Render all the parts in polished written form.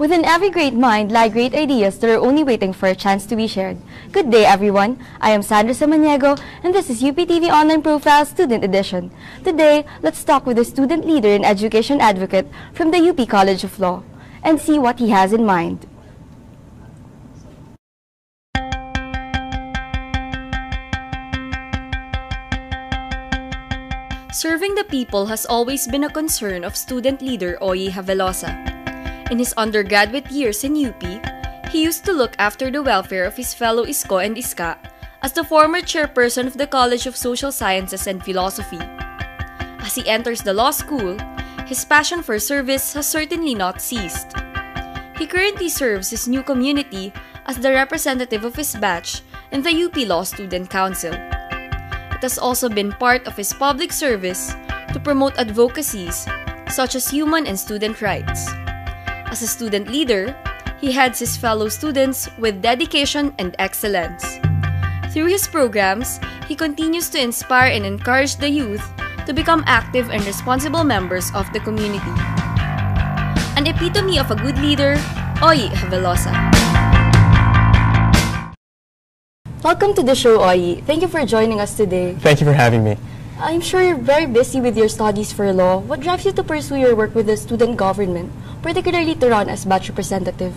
Within every great mind lie great ideas that are only waiting for a chance to be shared. Good day, everyone. I am Sandra Samaniego, and this is UPTV Online Profile Student Edition. Today, let's talk with a student leader and education advocate from the UP College of Law and see what he has in mind. Serving the people has always been a concern of student leader Oye Havelosa. In his undergraduate years in UP, he used to look after the welfare of his fellow Isko and Iska as the former chairperson of the College of Social Sciences and Philosophy. As he enters the law school, his passion for service has certainly not ceased. He currently serves his new community as the representative of his batch in the UP Law Student Council. It has also been part of his public service to promote advocacies such as human and student rights. As a student leader, he heads his fellow students with dedication and excellence. Through his programs, he continues to inspire and encourage the youth to become active and responsible members of the community. An epitome of a good leader, Oye Havelosa. Welcome to the show, Oye. Thank you for joining us today. Thank you for having me. I'm sure you're very busy with your studies for law. What drives you to pursue your work with the student government, particularly to run as batch representative?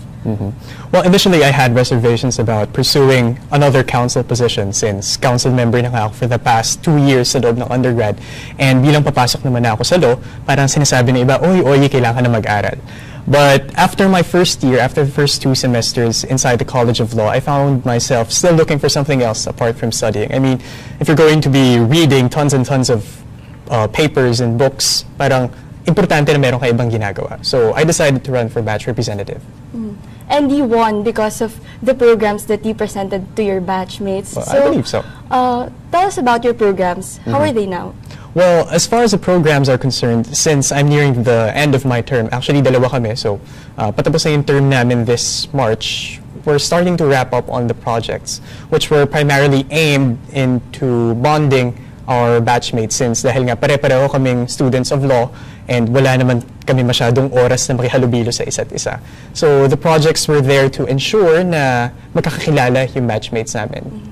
Well, initially I had reservations about pursuing another council position since council member na nga ako for the past 2 years sa loob ng undergrad. And bilang papasok naman na ako sa law, parang sinasabi ng iba, oy, kailangan na mag-aral. But after my first year, after the first 2 semesters inside the College of Law, I found myself still looking for something else apart from studying. I mean, if you're going to be reading tons and tons of papers and books, parang importante na meron ka ibang ginagawa. So I decided to run for batch representative. And you won because of the programs that you presented to your batchmates. Well, I believe so. Tell us about your programs. How are they now? Well, as far as the programs are concerned, since I'm nearing the end of my term, actually dalawa kami, so patapos na yung term namin this March, we're starting to wrap up on the projects, which were primarily aimed into bonding our batchmates since dahil nga pare-pareho kaming students of law and wala naman kami masyadong oras na makihalubilo sa isa't isa. So the projects were there to ensure na magkakakilala yung batchmates namin.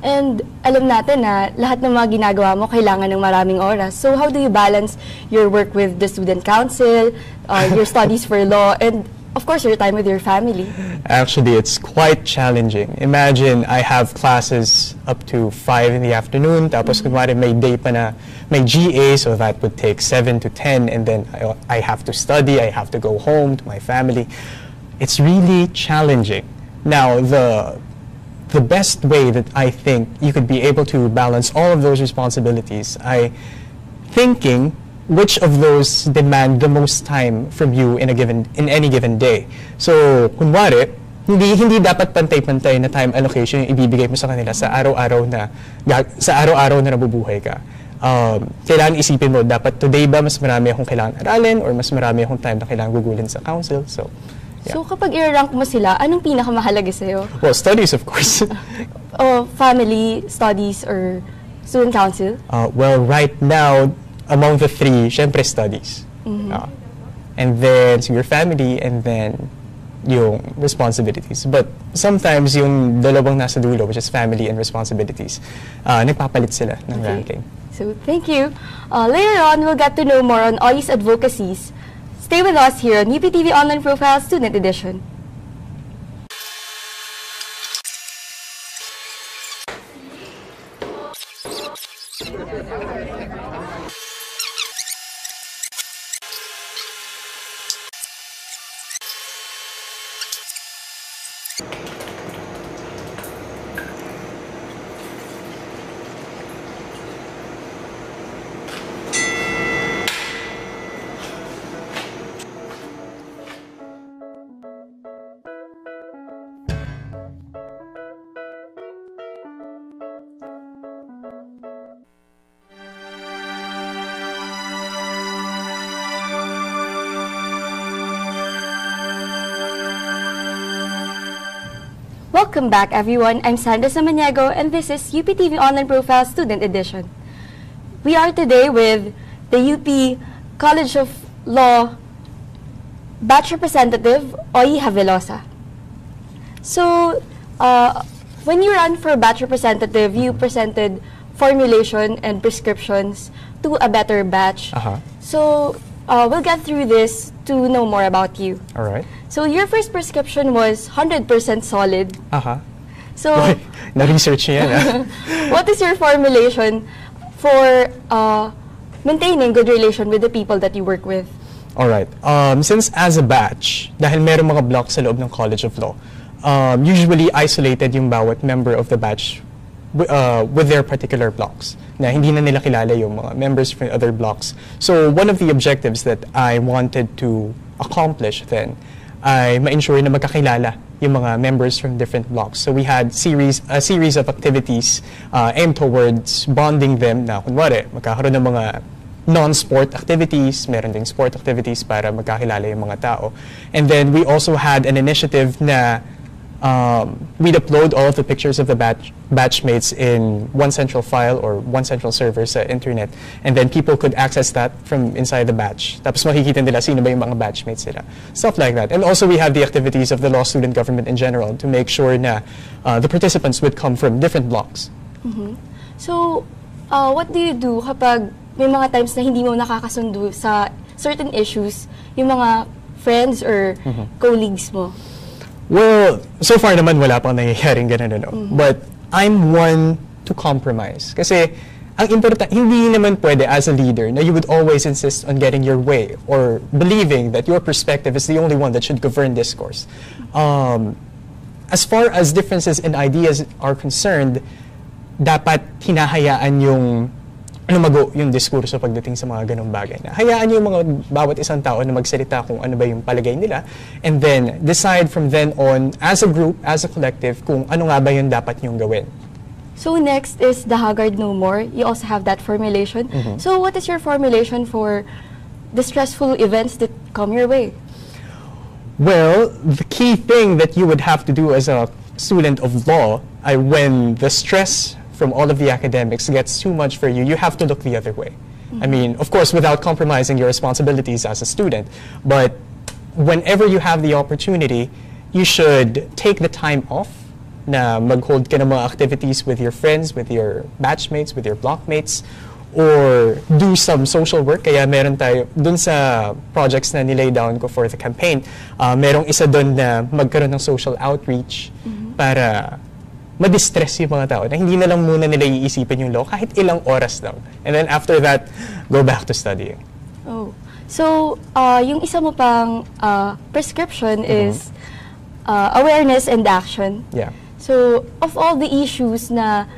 And alam natin na lahat ng mga ginagawa mo kailangan ng maraming oras. So how do you balance your work with the student council, your studies for law, and of course your time with your family? Actually, it's quite challenging. Imagine I have classes up to 5 in the afternoon, tapos kunwari may day pa na may GA, so that would take 7 to 10, and then I have to study, I have to go home to my family. It's really challenging. Now, the best way that I think you could be able to balance all of those responsibilities, thinking which of those demand the most time from you in any given day. So, kunwari, hindi dapat pantay-pantay na time allocation yung ibibigay mo sa kanila sa araw-araw na nabubuhay ka. Kailangan isipin mo, dapat today ba mas marami akong kailangan aralin or mas marami akong time na kailangan gugulin sa council. So, yeah. So kapag i-rank mo sila, anong pinakamahalaga sa'yo? Well, studies, of course. Family, studies, or student council? Well, right now, among the 3, syempre studies. And then your family, and then yung responsibilities. But sometimes yung dalawang nasa dulo, which is family and responsibilities, nagpapalit sila ng ranking. So thank you. Later on, we'll get to know more on Oye's advocacies. Stay with us here on UPTV Online Profile Student Edition. Welcome back, everyone. I'm Sandra Samaniego, and this is UPTV Online Profile Student Edition. We are today with the UP College of Law Batch Representative Oy Havelosa. So, when you run for batch representative, you presented formulation and prescriptions to a better batch. So, we'll get through this to know more about you. All right. So, your first prescription was 100% solid. So, na-research niya na. what is your formulation for maintaining good relation with the people that you work with? All right. Since as a batch, dahil meron mga blocks sa loob ng College of Law, usually isolated yung bawat member of the batch with their particular blocks. Na hindi na nila kilala yung mga members from other blocks. So one of the objectives that I wanted to accomplish then ay ma-ensure na magkakilala yung mga members from different blocks. So we had a series of activities aimed towards bonding them na kunwari magkakaroon ng mga non-sport activities, meron ding sport activities para magkakilala yung mga tao. And then we also had an initiative na we'd upload all of the pictures of the batchmates in one central file or one central server sa internet. And then people could access that from inside the batch. Tapos makikita nila sino ba yung mga batchmates nila. Stuff like that. And also we have the activities of the law student government in general to make sure na the participants would come from different blocks. So, what do you do kapag may mga times na hindi mo nakakasundo sa certain issues, yung mga friends or colleagues mo? Well, so far naman wala pang nangyayaring ganun, ano. But I'm one to compromise. Kasi ang hindi naman pwede as a leader na you would always insist on getting your way or believing that your perspective is the only one that should govern discourse. As far as differences in ideas are concerned, dapat hinahayaan yung lumago yung diskurso pagdating sa mga ganong bagay. Na hayaan yung mga bawat isang tao na magsalita kung ano ba yung palagay nila and then decide from then on as a group, as a collective, kung ano nga ba yung dapat nyong gawin. So next is the Haggard No More. You also have that formulation. So what is your formulation for the stressful events that come your way? Well, the key thing that you would have to do as a student of law, when the stress from all of the academics gets too much for you, you have to look the other way. I mean, of course, without compromising your responsibilities as a student, but whenever you have the opportunity, you should take the time off na mag-hold ka ng mga activities with your friends, with your batchmates, with your blockmates, or do some social work. Kaya meron tayo, dun sa projects na nilay down ko for the campaign, merong isa dun na magkaroon ng social outreach para ma-distress yung mga tao na hindi na lang muna nila iisipin yung law kahit ilang oras lang. And then after that, go back to studying. Oh. So, yung isa mo pang prescription is awareness and action. Yeah. So, of all the issues na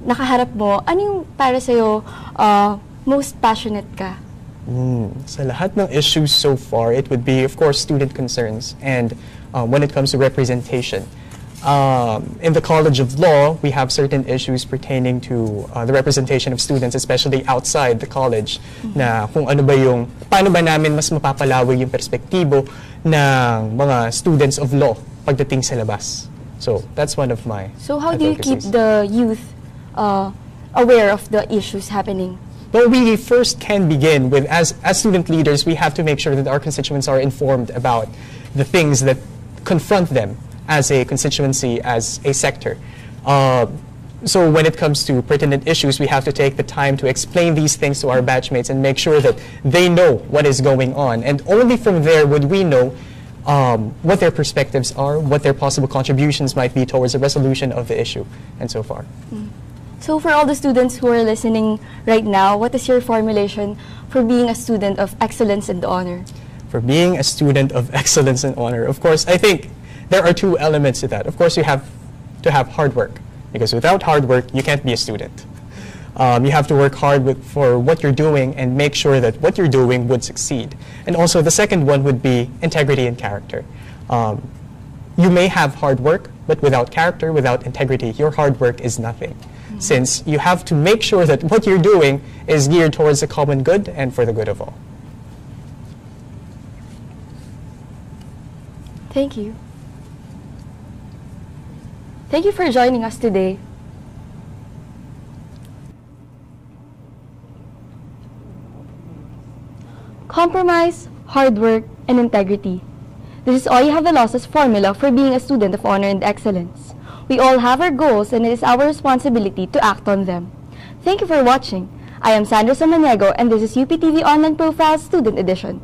nakaharap mo, ano yung para sa'yo most passionate ka? Sa lahat ng issues so far, it would be, of course, student concerns. And when it comes to representation, in the College of Law, we have certain issues pertaining to the representation of students, especially outside the college, na kung ano ba yung, paano ba namin mas mapapalawi yung perspektibo ng mga students of law pagdating sa labas. So, that's one of my So, how do you keep the youth aware of the issues happening? Well, we first can begin with, as student leaders, we have to make sure that our constituents are informed about the things that confront them as a constituency, as a sector. So when it comes to pertinent issues, we have to take the time to explain these things to our batchmates and make sure that they know what is going on. And only from there would we know what their perspectives are, what their possible contributions might be towards the resolution of the issue, and so far. So for all the students who are listening right now, what is your formulation for being a student of excellence and honor? For being a student of excellence and honor, of course, I think there are two elements to that. Of course, you have to have hard work, because without hard work, you can't be a student. You have to work hard for what you're doing and make sure that what you're doing would succeed. And also, the second one would be integrity and character. You may have hard work, but without character, without integrity, your hard work is nothing. Since you have to make sure that what you're doing is geared towards the common good and for the good of all. Thank you. Thank you for joining us today. Compromise, hard work, and integrity. This is Oye Havelosa's formula for being a student of honor and excellence. We all have our goals and it is our responsibility to act on them. Thank you for watching. I am Sandra Samaniego and this is UPTV Online Profile Student Edition.